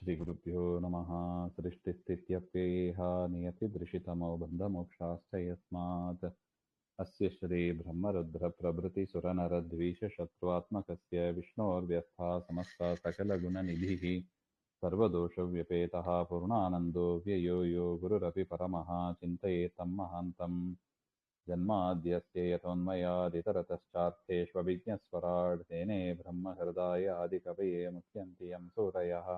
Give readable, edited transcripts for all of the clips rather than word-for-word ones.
श्रीगुरुभ्यो नमः। सृष्टिस्थित्यप्ययेह नियतिदृशितमो बन्धमोक्षाश्च यस्मात् अस्य श्रीब्रह्मरुद्रप्रभृतिसुरनरद्वीषशत्रुआत्मकस्य विष्णोर्व्यस्था समस्ता सकलगुणनिधिः सर्वदोषव्यपेतः पूर्णानन्दो व्ययो यो गुरुरपि परमः चिन्तयेतं महान्तम् जन्माद्यस्य यतोन्मयादितरतश्चार्थेष्वभिज्ञस्वराट् तेने ब्रह्महृदाय आदिकवये मुह्यन्ति यं सूरयः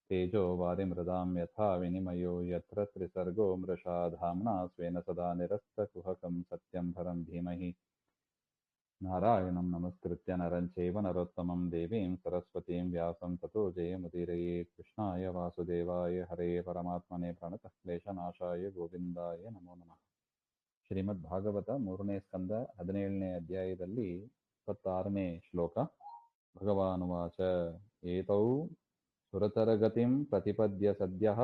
तेजो वारिमृदां यथा विनिमयो यत्र त्रिसर्गो मृषा धाम्ना स्वेन सदा निरस्तकुहकं सत्यं परं धीमहि नारायणं नमस्कृत्य नरं चैव नरोत्तमं देवीं सरस्वतीं व्यासं ततो जयमुदीरये कृष्णाय वासुदेवाय हरे परमात्मने प्रणतः क्लेशनाशाय गोविन्दाय नमो नमः. ಶ್ರೀಮದ್ಭಾಗವತ 3ನೇ ಸ್ಕಂದ 17ನೇ ಅಧ್ಯಾಯದಲ್ಲಿ 26ನೇ ಶ್ಲೋಕ. ಭಗವಾನುವಾಚ ಏತೌ ಸುರತರಗತಿಂ ಪ್ರತಿಪದ್ಯ ಸದ್ಯಃ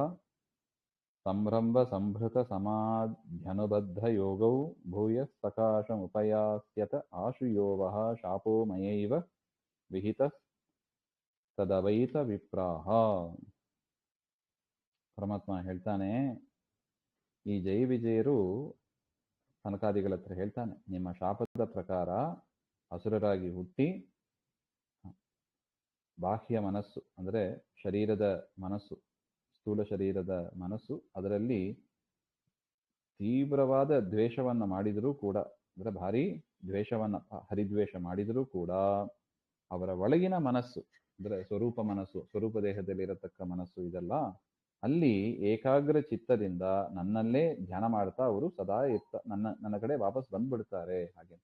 ಸಂಭ್ರಮ ಸಂಭೃತ ಸಮಾಧ್ಯನುಬದ್ಧ ಯೋಗೌ ಭೂಯಃ ಸಕಾಶಮುಪಯಾಸ್ಯತ ಆಶುಯೋವಃ ಶಾಪೋ ಮಯೈವ ವಿಹಿತಃ ತದವೈತ ವಿಪ್ರಾಹ. ಪರಮಾತ್ಮ ಹೇಳ್ತಾನೆ, ಈ ಜಯ ವಿಜಯರು ಸನಕಾದಿಗಳ ಹತ್ರ ಹೇಳ್ತಾನೆ, ನಿಮ್ಮ ಶಾಪದ ಪ್ರಕಾರ ಅಸುರರಾಗಿ ಹುಟ್ಟಿ ಬಾಹ್ಯ ಮನಸ್ಸು ಅಂದರೆ ಶರೀರದ ಮನಸ್ಸು, ಸ್ಥೂಲ ಶರೀರದ ಮನಸ್ಸು, ಅದರಲ್ಲಿ ತೀವ್ರವಾದ ದ್ವೇಷವನ್ನ ಮಾಡಿದರೂ ಕೂಡ, ಅಂದರೆ ಭಾರಿ ದ್ವೇಷವನ್ನ ಹರಿದ್ವೇಷ ಮಾಡಿದರೂ ಕೂಡ ಅವರ ಒಳಗಿನ ಮನಸ್ಸು ಅಂದರೆ ಸ್ವರೂಪ ಮನಸ್ಸು, ಸ್ವರೂಪ ದೇಹದಲ್ಲಿರತಕ್ಕ ಮನಸ್ಸು ಇದೆಲ್ಲ, ಅಲ್ಲಿ ಏಕಾಗ್ರ ಚಿತ್ತದಿಂದ ನನ್ನಲ್ಲೇ ಧ್ಯಾನ ಮಾಡ್ತಾ ಅವರು ಸದಾ ನನ್ನ ಕಡೆ ವಾಪಸ್ ಬಂದ್ಬಿಡ್ತಾರೆ. ಹಾಗೆ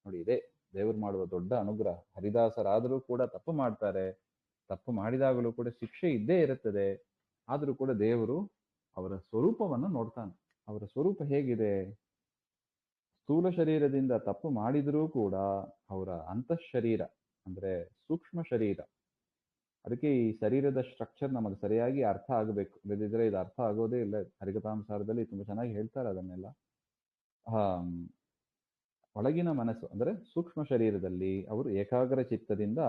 ನೋಡಿ, ಇದೇ ದೇವರು ಮಾಡುವ ದೊಡ್ಡ ಅನುಗ್ರಹ. ಹರಿದಾಸರಾದರೂ ಕೂಡ ತಪ್ಪು ಮಾಡ್ತಾರೆ, ತಪ್ಪು ಮಾಡಿದಾಗಲೂ ಕೂಡ ಶಿಕ್ಷೆ ಇದ್ದೇ ಇರುತ್ತದೆ. ಆದರೂ ಕೂಡ ದೇವರು ಅವರ ಸ್ವರೂಪವನ್ನು ನೋಡ್ತಾನೆ. ಅವರ ಸ್ವರೂಪ ಹೇಗಿದೆ? ಸ್ಥೂಲ ಶರೀರದಿಂದ ತಪ್ಪು ಮಾಡಿದರೂ ಕೂಡ ಅವರ ಅಂತಃಶರೀರ ಅಂದ್ರೆ ಸೂಕ್ಷ್ಮ ಶರೀರ, ಅದಕ್ಕೆ ಈ ಶರೀರದ ಸ್ಟ್ರಕ್ಚರ್ ನಮಗೆ ಸರಿಯಾಗಿ ಅರ್ಥ ಆಗಬೇಕು. ಇಲ್ಲದಿದ್ರೆ ಇದು ಅರ್ಥ ಆಗೋದೇ ಇಲ್ಲ. ಹರಿಕಥಾಂಸಾರದಲ್ಲಿ ತುಂಬಾ ಚೆನ್ನಾಗಿ ಹೇಳ್ತಾರೆ ಅದನ್ನೆಲ್ಲ. ಒಳಗಿನ ಮನಸ್ಸು ಅಂದ್ರೆ ಸೂಕ್ಷ್ಮ ಶರೀರದಲ್ಲಿ ಅವರು ಏಕಾಗ್ರ ಚಿತ್ತದಿಂದ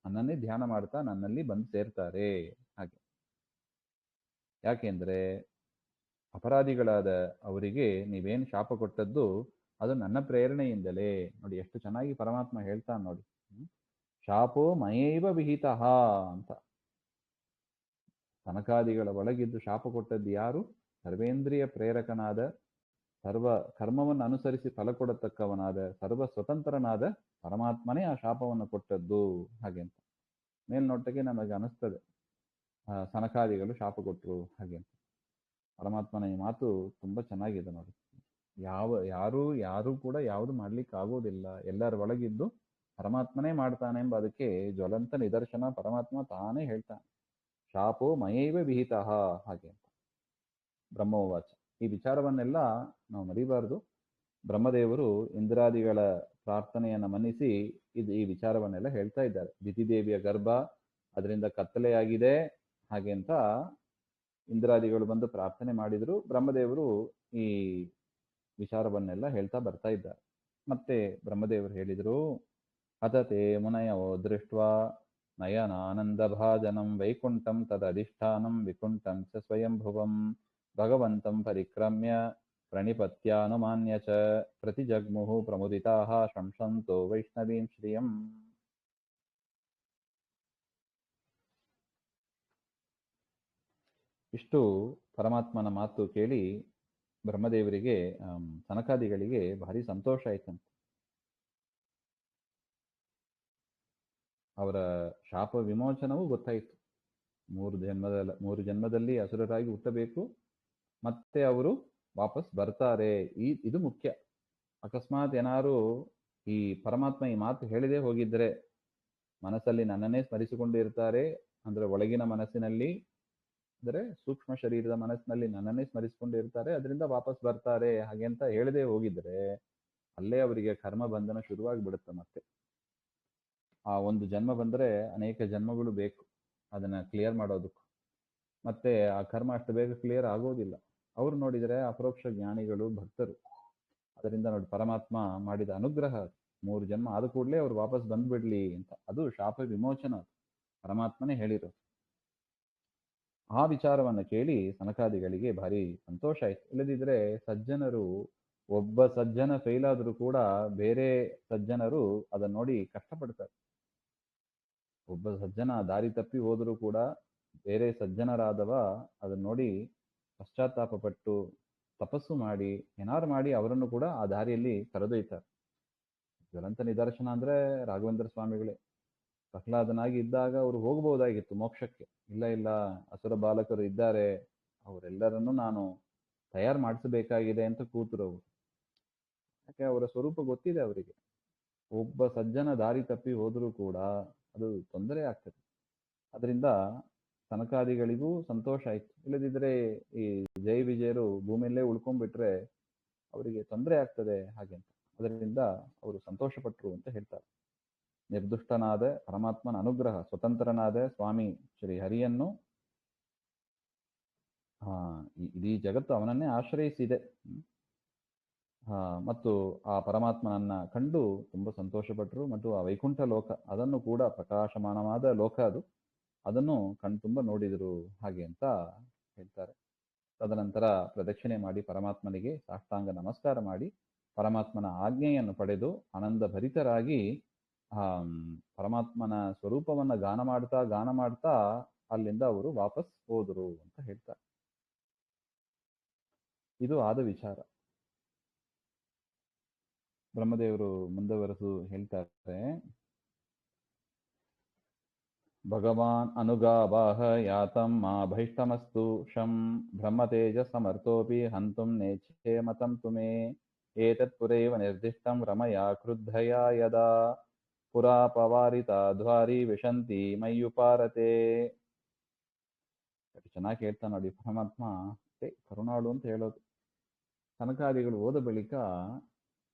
ನನ್ನನ್ನೇ ಧ್ಯಾನ ಮಾಡ್ತಾ ನನ್ನಲ್ಲಿ ಬಂದು ಸೇರ್ತಾರೆ. ಹಾಗೆ ಯಾಕೆಂದ್ರೆ ಅಪರಾಧಿಗಳಾದ ಅವರಿಗೆ ನೀವೇನು ಶಾಪ ಕೊಟ್ಟದ್ದು ಅದು ನನ್ನ ಪ್ರೇರಣೆಯಿಂದಲೇ. ನೋಡಿ ಎಷ್ಟು ಚೆನ್ನಾಗಿ ಪರಮಾತ್ಮ ಹೇಳ್ತಾನೆ ನೋಡಿ. ಶಾಪೋ ಮಯೈವ ವಿಹಿತಃ ಅಂತ. ಸನಕಾದಿಗಳ ಒಳಗಿದ್ದು ಶಾಪ ಕೊಟ್ಟದ್ದು ಯಾರು? ಸರ್ವೇಂದ್ರಿಯ ಪ್ರೇರಕನಾದ, ಸರ್ವ ಕರ್ಮವನ್ನು ಅನುಸರಿಸಿ ಫಲ ಕೊಡತಕ್ಕವನಾದ, ಸರ್ವ ಸ್ವತಂತ್ರನಾದ ಪರಮಾತ್ಮನೇ ಆ ಶಾಪವನ್ನು ಕೊಟ್ಟದ್ದು. ಹಾಗೆ ಅಂತ ಮೇಲ್ನೋಟಕ್ಕೆ ನಮಗೆ ಅನಿಸ್ತದೆ ಸನಕಾದಿಗಳು ಶಾಪ ಕೊಟ್ಟರು ಹಾಗೆ ಅಂತ. ಪರಮಾತ್ಮನ ಈ ಮಾತು ತುಂಬಾ ಚೆನ್ನಾಗಿದೆ ನೋಡಿ. ಯಾರು ಕೂಡ ಯಾವುದು ಮಾಡ್ಲಿಕ್ಕೆ ಆಗೋದಿಲ್ಲ. ಎಲ್ಲರ ಒಳಗಿದ್ದು ಪರಮಾತ್ಮನೇ ಮಾಡ್ತಾನೆ ಎಂಬ ಅದಕ್ಕೆ ಜ್ವಲಂತ ನಿದರ್ಶನ ಪರಮಾತ್ಮ ತಾನೇ ಹೇಳ್ತಾನೆ. ಶಾಪೋ ಮಯೈವ ವಿಹಿತಃ ಹಾಗೆ ಅಂತ. ಬ್ರಹ್ಮೋವಾಚ. ಈ ವಿಚಾರವನ್ನೆಲ್ಲ ನಾವು ಮರಿಬಾರದು. ಬ್ರಹ್ಮದೇವರು ಇಂದ್ರಾದಿಗಳ ಪ್ರಾರ್ಥನೆಯನ್ನು ಮನ್ನಿಸಿ ಈ ವಿಚಾರವನ್ನೆಲ್ಲ ಹೇಳ್ತಾ ಇದ್ದಾರೆ. ದಿತಿದೇವಿಯ ಗರ್ಭ ಅದರಿಂದ ಕತ್ತಲೆಯಾಗಿದೆ ಹಾಗೆ ಅಂತ ಇಂದ್ರಾದಿಗಳು ಬಂದು ಪ್ರಾರ್ಥನೆ ಮಾಡಿದ್ರು. ಬ್ರಹ್ಮದೇವರು ಈ ವಿಚಾರವನ್ನೆಲ್ಲ ಹೇಳ್ತಾ ಬರ್ತಾ ಇದ್ದಾರೆ. ಮತ್ತೆ ಬ್ರಹ್ಮದೇವರು ಹೇಳಿದ್ರು, ಅತತೆ ಮುನಯೋ ದೃಷ್ಟ್ವಾ ನಯನಾನಂದಭಾಜನಂ ವೈಕುಂಠಂ ತದಧಿಷ್ಠಾನಂ ವಿಕುಂಠಂ ಚ ಸ್ವಯಂಭುವಂ ಭಗವಂತಂ ಪರಿಕ್ರಮ್ಯ ಪ್ರಣಿಪತ್ಯಾನುಮಾನ್ಯ ಚ ಪ್ರತಿಜಗ್ಮುಹು ಪ್ರಮುದಿತಾಃ ಶಂಸಂತೋ ವೈಷ್ಣವೀಂ ಶ್ರಿಯಂ. ಇಷ್ಟು ಪರಮಾತ್ಮನ ಮಾತು ಕೇಳಿ ಬ್ರಹ್ಮದೇವರಿಗೆ ಸನಕಾದಿಗಳಿಗೆ ಭಾರಿ ಸಂತೋಷ ಆಯ್ತಂತೆ. ಅವರ ಶಾಪ ವಿಮೋಚನವೂ ಗೊತ್ತಾಯಿತು. 3 ಜನ್ಮದಲ್ಲಿ ಅಸುರರಾಗಿ ಹುಟ್ಟಬೇಕು, ಮತ್ತೆ ಅವರು ವಾಪಸ್ ಬರ್ತಾರೆ. ಇದು ಮುಖ್ಯ. ಅಕಸ್ಮಾತ್ ಏನಾರು ಈ ಪರಮಾತ್ಮ ಈ ಮಾತು ಹೇಳಿದೇ ಹೋಗಿದ್ರೆ, ಮನಸ್ಸಲ್ಲಿ ನನ್ನನ್ನೇ ಸ್ಮರಿಸಿಕೊಂಡು ಇರ್ತಾರೆ ಅಂದ್ರೆ ಒಳಗಿನ ಮನಸ್ಸಿನಲ್ಲಿ ಅಂದರೆ ಸೂಕ್ಷ್ಮ ಶರೀರದ ಮನಸ್ಸಿನಲ್ಲಿ ನನ್ನನ್ನೇ ಸ್ಮರಿಸಿಕೊಂಡು ಇರ್ತಾರೆ, ಅದರಿಂದ ವಾಪಸ್ ಬರ್ತಾರೆ ಹಾಗೆ ಅಂತ ಹೇಳದೆ ಹೋಗಿದ್ರೆ ಅಲ್ಲೇ ಅವರಿಗೆ ಕರ್ಮ ಬಂಧನ ಶುರುವಾಗಿ ಬಿಡುತ್ತೆ. ಮತ್ತೆ ಆ ಒಂದು ಜನ್ಮ ಬಂದರೆ ಅನೇಕ ಜನ್ಮಗಳು ಬೇಕು ಅದನ್ನ ಕ್ಲಿಯರ್ ಮಾಡೋದಕ್ಕೂ. ಮತ್ತೆ ಆ ಕರ್ಮ ಅಷ್ಟು ಬೇಗ ಕ್ಲಿಯರ್ ಆಗೋದಿಲ್ಲ. ಅವ್ರು ನೋಡಿದರೆ ಅಪರೋಕ್ಷ ಜ್ಞಾನಿಗಳು, ಭಕ್ತರು. ಅದರಿಂದ ನೋಡಿ ಪರಮಾತ್ಮ ಮಾಡಿದ ಅನುಗ್ರಹ 3 ಜನ್ಮ ಆದ ಕೂಡಲೇ ಅವ್ರು ವಾಪಸ್ ಬಂದ್ಬಿಡ್ಲಿ ಅಂತ. ಅದು ಶಾಪ ವಿಮೋಚನ, ಪರಮಾತ್ಮನೇ ಹೇಳಿರೋದು. ಆ ವಿಚಾರವನ್ನು ಕೇಳಿ ಸನಕಾದಿಗಳಿಗೆ ಭಾರಿ ಸಂತೋಷ ಆಯ್ತು. ಇಲ್ಲದಿದ್ರೆ ಸಜ್ಜನರು, ಒಬ್ಬ ಸಜ್ಜನ ಫೇಲ್ ಆದರೂ ಕೂಡ ಬೇರೆ ಸಜ್ಜನರು ಅದನ್ನ ನೋಡಿ ಕಷ್ಟಪಡ್ತಾರೆ. ಒಬ್ಬ ಸಜ್ಜನ ದಾರಿ ತಪ್ಪಿ ಹೋದರೂ ಕೂಡ ಬೇರೆ ಸಜ್ಜನರಾದವ ಅದನ್ನ ನೋಡಿ ಪಶ್ಚಾತ್ತಾಪ ಪಟ್ಟು ತಪಸ್ಸು ಮಾಡಿ ಏನಾರು ಮಾಡಿ ಅವರನ್ನು ಕೂಡ ಆ ದಾರಿಯಲ್ಲಿ ಕರೆದೊಯ್ತಾರೆ. ಜ್ವಲಂತ ನಿದರ್ಶನ ಅಂದ್ರೆ ರಾಘವೇಂದ್ರ ಸ್ವಾಮಿಗಳೇ. ಪ್ರಹ್ಲಾದನಾಗಿ ಇದ್ದಾಗ ಅವರು ಹೋಗಬಹುದಾಗಿತ್ತು ಮೋಕ್ಷಕ್ಕೆ. ಇಲ್ಲ ಇಲ್ಲ, ಅಸುರ ಬಾಲಕರು ಇದ್ದಾರೆ, ಅವರೆಲ್ಲರನ್ನೂ ನಾನು ತಯಾರು ಮಾಡಿಸಬೇಕಾಗಿದೆ ಅಂತ ಕೂತರು ಅವರು. ಯಾಕೆ ಅವರ ಸ್ವರೂಪ ಗೊತ್ತಿದೆ ಅವರಿಗೆ. ಒಬ್ಬ ಸಜ್ಜನ ದಾರಿ ತಪ್ಪಿ ಹೋದರೂ ಕೂಡ ಅದು ತೊಂದರೆ ಆಗ್ತದೆ. ಅದರಿಂದ ಸನಕಾದಿಗಳಿಗೂ ಸಂತೋಷ ಆಯ್ತು. ಇಲ್ಲದಿದ್ರೆ ಈ ಜೈ ವಿಜಯರು ಭೂಮಿಯಲ್ಲೇ ಉಳ್ಕೊಂಡ್ಬಿಟ್ರೆ ಅವರಿಗೆ ತೊಂದರೆ ಆಗ್ತದೆ ಹಾಗೆ ಅಂತ. ಅದರಿಂದ ಅವರು ಸಂತೋಷ ಪಟ್ರು ಅಂತ ಹೇಳ್ತಾರೆ. ನಿರ್ದುಷ್ಟನಾದ ಪರಮಾತ್ಮನ ಅನುಗ್ರಹ, ಸ್ವತಂತ್ರನಾದ ಸ್ವಾಮಿ ಶ್ರೀ ಹರಿಯನ್ನು ಇಡೀ ಜಗತ್ತು ಅವನನ್ನೇ ಆಶ್ರಯಿಸಿದೆ. ಮತ್ತು ಆ ಪರಮಾತ್ಮನನ್ನ ಕಂಡು ತುಂಬ ಸಂತೋಷಪಟ್ಟರು. ಮತ್ತು ಆ ವೈಕುಂಠ ಲೋಕ, ಅದನ್ನು ಕೂಡ ಪ್ರಕಾಶಮಾನವಾದ ಲೋಕ ಅದು, ಅದನ್ನು ಕಣ್ತುಂಬ ನೋಡಿದರು ಹಾಗೆ ಅಂತ ಹೇಳ್ತಾರೆ. ತದನಂತರ ಪ್ರದಕ್ಷಿಣೆ ಮಾಡಿ ಪರಮಾತ್ಮನಿಗೆ ಸಾಷ್ಟಾಂಗ ನಮಸ್ಕಾರ ಮಾಡಿ ಪರಮಾತ್ಮನ ಆಜ್ಞೆಯನ್ನು ಪಡೆದು ಆನಂದ ಭರಿತರಾಗಿ ಪರಮಾತ್ಮನ ಸ್ವರೂಪವನ್ನ ಗಾನ ಮಾಡ್ತಾ ಅಲ್ಲಿಂದ ಅವರು ವಾಪಸ್ ಹೋದರು ಅಂತ ಹೇಳ್ತಾರೆ. ಇದು ಆದ ವಿಚಾರ. ಬ್ರಹ್ಮದೇವರು ಮುಂದುವರೆಸು ಹೇಳ್ತಾರೆ. ಭಗವಾನ್ ಅನುಗಾವಾಹ ಯಾತಂ ಮಾ ಭೈಷ್ಟಮಸ್ತು ಶಂ ಬ್ರಹ್ಮತೇಜ ಸಮರ್ಥೋಪಿ ಹಂತುಂ ನೇಚ್ಛೇ ಮತಂ ತುಮೇ ಏತತ್ ಪುರೈವ ನಿರ್ದಿಷ್ಟಂ ರಮಯಾ ಕ್ರುದ್ಧಯಾ ಯದಾ ಪುರಾ ಪವಾರಿತಾ ಧ್ವಾರಿ ವಿಶಂತಿ ಮಯ್ಯುಪಾರತೆ. ಚೆನ್ನಾಗಿ ಹೇಳ್ತಾ ನೋಡಿ ಪರಮಾತ್ಮ. ಕರುಣಾಳು ಅಂತ ಹೇಳೋದು. ಸನಕಾದಿಗಳು ಹೋದ ಬಳಿಕ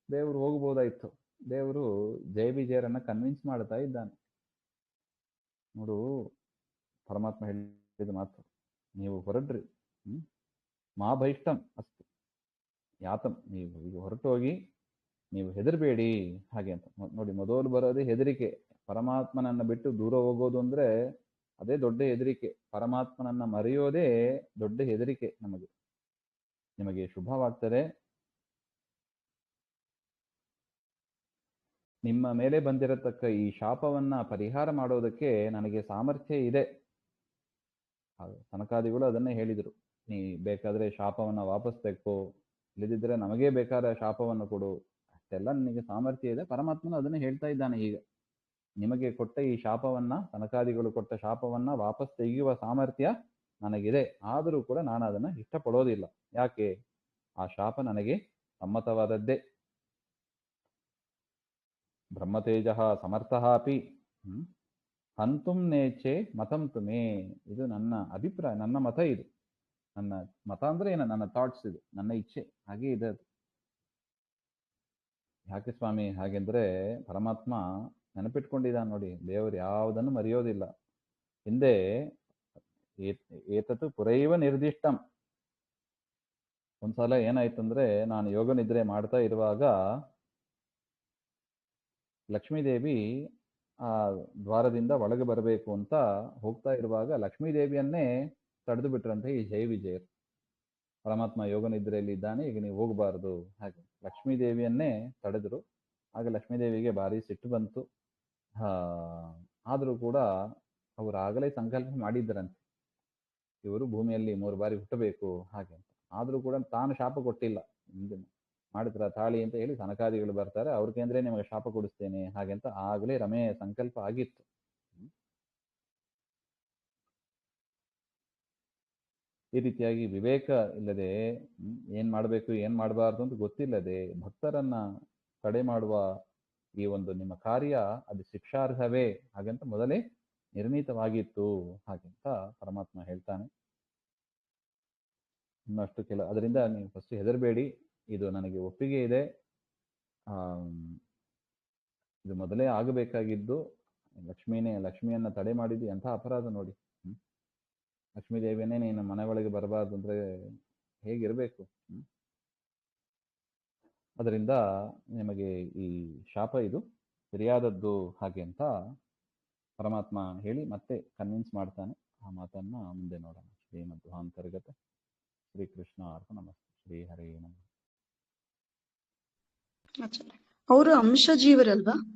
ದೇವರು ಹೋಗ್ಬೋದಾಯ್ತು. ದೇವರು ಜಯ ವಿಜಯರನ್ನ ಕನ್ವಿನ್ಸ್ ಮಾಡ್ತಾ ಇದ್ದಾನೆ. ನೋಡು, ಪರಮಾತ್ಮ ಹೇಳಿದ ಮಾತು, ನೀವು ಹೊರಡ್ರಿ, ಮಾ ಭೈಷ್ಟಂ ಅಸ್ತು ಯಾತಂ, ನೀವು ಈಗ ಹೊರಟೋಗಿ, ನೀವು ಹೆದರ್ಬೇಡಿ ಹಾಗೆ ಅಂತ. ನೋಡಿ, ಮೊದಲು ಬರೋದೇ ಹೆದರಿಕೆ. ಪರಮಾತ್ಮನನ್ನ ಬಿಟ್ಟು ದೂರ ಹೋಗೋದು ಅಂದ್ರೆ ಅದೇ ದೊಡ್ಡ ಹೆದರಿಕೆ. ಪರಮಾತ್ಮನನ್ನ ಮರೆಯೋದೇ ದೊಡ್ಡ ಹೆದರಿಕೆ ನಮಗೆ. ನಿಮಗೆ ಶುಭವಾಗ್ತದೆ. ನಿಮ್ಮ ಮೇಲೆ ಬಂದಿರತಕ್ಕ ಈ ಶಾಪವನ್ನ ಪರಿಹಾರ ಮಾಡೋದಕ್ಕೆ ನನಗೆ ಸಾಮರ್ಥ್ಯ ಇದೆ. ಸನಕಾದಿಗಳು ಅದನ್ನೇ ಹೇಳಿದರು. ನೀ ಬೇಕಾದ್ರೆ ಶಾಪವನ್ನ ವಾಪಸ್ ತೆಕ್ಕೋ, ಇಲ್ಲದಿದ್ರೆ ನಮಗೇ ಬೇಕಾದ ಶಾಪವನ್ನು ಕೊಡು, ಅಷ್ಟೆಲ್ಲ ನಿನಗೆ ಸಾಮರ್ಥ್ಯ ಇದೆ. ಪರಮಾತ್ಮನು ಅದನ್ನೇ ಹೇಳ್ತಾ ಇದ್ದಾನೆ. ಈಗ ನಿಮಗೆ ಕೊಟ್ಟ ಈ ಶಾಪವನ್ನ, ಸನಕಾದಿಗಳು ಕೊಟ್ಟ ಶಾಪವನ್ನ ವಾಪಸ್ ತೆಗೆಯುವ ಸಾಮರ್ಥ್ಯ ನನಗಿದೆ. ಆದರೂ ಕೂಡ ನಾನು ಅದನ್ನ ಇಷ್ಟಪಡೋದಿಲ್ಲ. ಯಾಕೆ? ಆ ಶಾಪ ನನಗೆ ಸಮ್ಮತವಾದದ್ದೇ. ಬ್ರಹ್ಮತೇಜ ಸಮರ್ಥಃ ಅಪಿ ಹಂತುಂ ನೇಚೆ ಮತಂ ತುಮೇ. ಇದು ನನ್ನ ಅಭಿಪ್ರಾಯ, ನನ್ನ ಮತ. ಇದು ನನ್ನ ಮತ ಅಂದ್ರೆ ಏನು? ನನ್ನ ಥಾಟ್ಸ್, ಇದು ನನ್ನ ಇಚ್ಛೆ, ಹಾಗೆ ಇದೆ ಅದು. ಯಾಕೆ ಸ್ವಾಮಿ ಹಾಗೆಂದ್ರೆ, ಪರಮಾತ್ಮ ನೆನಪಿಟ್ಕೊಂಡಿದ್ದಾನೆ ನೋಡಿ, ದೇವರು ಯಾವುದನ್ನು ಮರೆಯೋದಿಲ್ಲ. ಹಿಂದೆ ಏತತ್ತು ಪುರೈವ ನಿರ್ದಿಷ್ಟಂ. ಒಂದ್ಸಲ ಏನಾಯ್ತಂದ್ರೆ, ನಾನು ಯೋಗ ನಿದ್ರೆ ಮಾಡ್ತಾ ಇರುವಾಗ ಲಕ್ಷ್ಮೀದೇವಿ ಆ ದ್ವಾರದಿಂದ ಒಳಗೆ ಬರಬೇಕು ಅಂತ ಹೋಗ್ತಾ ಇರುವಾಗ ಲಕ್ಷ್ಮೀದೇವಿಯನ್ನೇ ತಡೆದು ಬಿಟ್ರಂತೆ ಈ ಜಯ ವಿಜಯರು. ಪರಮಾತ್ಮ ಯೋಗ ನಿದ್ರೆಯಲ್ಲಿ ಇದ್ದಾನೆ, ಈಗ ನೀವು ಹೋಗಬಾರದು ಹಾಗೆ ಲಕ್ಷ್ಮೀದೇವಿಯನ್ನೇ ತಡೆದ್ರು. ಆಗ ಲಕ್ಷ್ಮೀದೇವಿಗೆ ಭಾರಿ ಸಿಟ್ಟು ಬಂತು. ಆದರೂ ಕೂಡ ಅವರು ಆಗಲೇ ಸಂಕಲ್ಪ ಮಾಡಿದ್ದರಂತೆ, ಇವರು ಭೂಮಿಯಲ್ಲಿ 3 ಬಾರಿ ಹುಟ್ಟಬೇಕು ಹಾಗೆ ಅಂತ. ಆದರೂ ಕೂಡ ತಾನು ಶಾಪ ಕೊಟ್ಟಿಲ್ಲ. ಮಾಡಿದ್ರ ತಾಳಿ ಅಂತ ಹೇಳಿ ಸನಕಾದಿಗಳು ಬರ್ತಾರೆ, ಅವ್ರಿಗೆ ಅಂದ್ರೆ ನಿಮಗೆ ಶಾಪ ಕೊಡಿಸ್ತೇನೆ ಹಾಗೆಂತ ಆಗಲೇ ರಮೆಯ ಸಂಕಲ್ಪ ಆಗಿತ್ತು. ಈ ರೀತಿಯಾಗಿ ವಿವೇಕ ಇಲ್ಲದೆ, ಏನ್ ಮಾಡಬೇಕು ಏನ್ ಮಾಡಬಾರ್ದು ಅಂತ ಗೊತ್ತಿಲ್ಲದೆ ಭಕ್ತರನ್ನ ತಡೆ ಮಾಡುವ ಈ ಒಂದು ನಿಮ್ಮ ಕಾರ್ಯ ಅದು ಶಿಕ್ಷಾರ್ಹವೇ ಹಾಗಂತ ಮೊದಲೇ ನಿರ್ಣೀತವಾಗಿತ್ತು ಹಾಗೆಂತ ಪರಮಾತ್ಮ ಹೇಳ್ತಾನೆ. ಇನ್ನಷ್ಟು ಅದರಿಂದ ನೀವು ಫಸ್ಟ್ ಹೆದರಬೇಡಿ, ಇದು ನನಗೆ ಒಪ್ಪಿಗೆ ಇದೆ. ಇದು ಮೊದಲೇ ಆಗಬೇಕಾಗಿದ್ದು. ಲಕ್ಷ್ಮಿಯನ್ನ ತಡೆ ಮಾಡಿದ್ದು ಎಂಥ ಅಪರಾಧ ನೋಡಿ. ಲಕ್ಷ್ಮೀದೇವಿಯನ್ನೇ ನೀನು ಮನೆ ಒಳಗೆ ಬರಬಾರ್ದು ಅಂದ್ರೆ ಹೇಗಿರ್ಬೇಕು? ಅದರಿಂದ ನಿಮಗೆ ಈ ಶಾಪ ಇದು ಸರಿಯಾದದ್ದು ಹಾಗೆ ಅಂತ ಪರಮಾತ್ಮ ಹೇಳಿ ಮತ್ತೆ ಕನ್ವಿನ್ಸ್ ಮಾಡ್ತಾನೆ. ಆ ಮಾತನ್ನ ಮುಂದೆ ನೋಡೋಣ. ಅಂತರ್ಗತ. ಶ್ರೀಕೃಷ್ಣ ಅರ್ಪಣಮಸ್ತು. ಶ್ರೀ ಹರೇ ನಮಃ. ಅವರು ಅಂಶ ಜೀವರಲ್ವಾ?